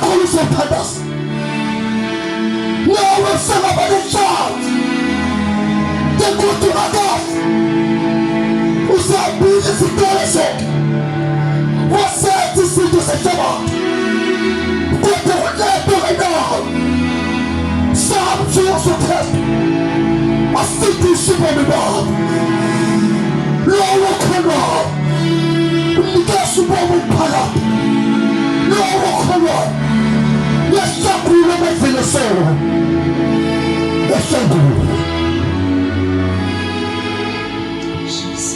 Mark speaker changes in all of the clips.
Speaker 1: uNkulunkulu uzothandaza. Nawe sengaba nechance yokuthi akazi usabile isitolo sonke wasethi izinto zehlabathi kodwa uletho enawo samjuzo phela asithi isibone baba lowo khona unikeza ubomi phakathi lowo khona yasakula amavilo sewa yasakula.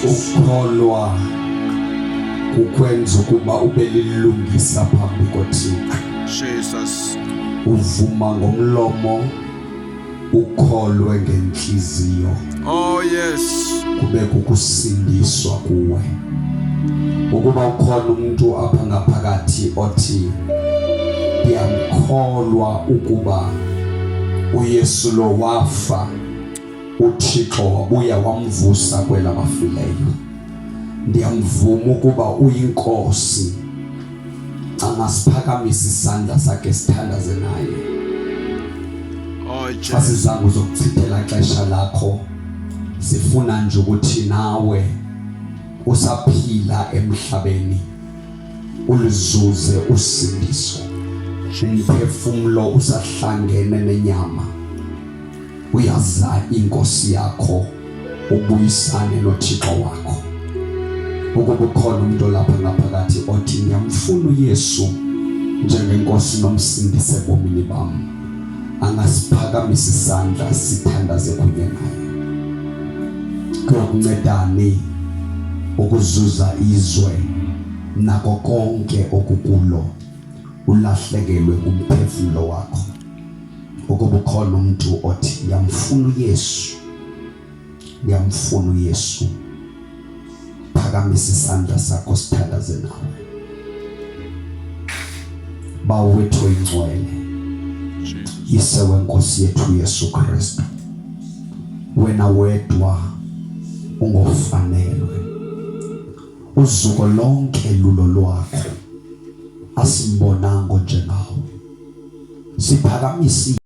Speaker 1: Ukholwa kukwenza ukuba ube lilungisa phambi koThixo.
Speaker 2: Jesus.
Speaker 1: Uvuma ngomlomo, ukholwe ngenhliziyo.
Speaker 2: Oh yes.
Speaker 1: Kube kukusindiswa kuwe. Ukuba ukhona umuntu apha ngaphakathi othi ngiyamkholwa ukuba uYesu lo wafa, uThixo wabuya wamvusa kwelabafileyo. Ndiyamvuma ukuba uyinkosi. Angasiphakamisa isandla sakhe sithandaze naye.
Speaker 2: Oh Jesus.
Speaker 1: Asizange uzokuchithela ixesha lakho. Sifuna nje ukuthi nawe usaphila emhlabeni ulizuze usindiso. Umphefumulo usahlangene nenyama. Uyaza inkosi yakho ubuyisane noThixo wakho. Ukuba khona umuntu lapha ngaphakathi othi ngiyamfuna uYesu njengenkosi nomsindisi ebomini bami, angasiphakamisa isandla sithandaze kunye naye. Kuyokuncedani ukuzuza izwe nako konke okukulo, ulahlekelwe umphefumulo wakho. Ukuba khona umuntu othi ngiyamfuna uYesu, ngiyamfuna uYesu, phakamisa isandla sakho sithandaze nawe. Bawo wethu ingcwele, yisewe Nkosi yethu Yesu Kristu, wena wedwa ungofanelwe. Uzuko lonke lulo lwakho asimbonanga njengawe. Siphakamisa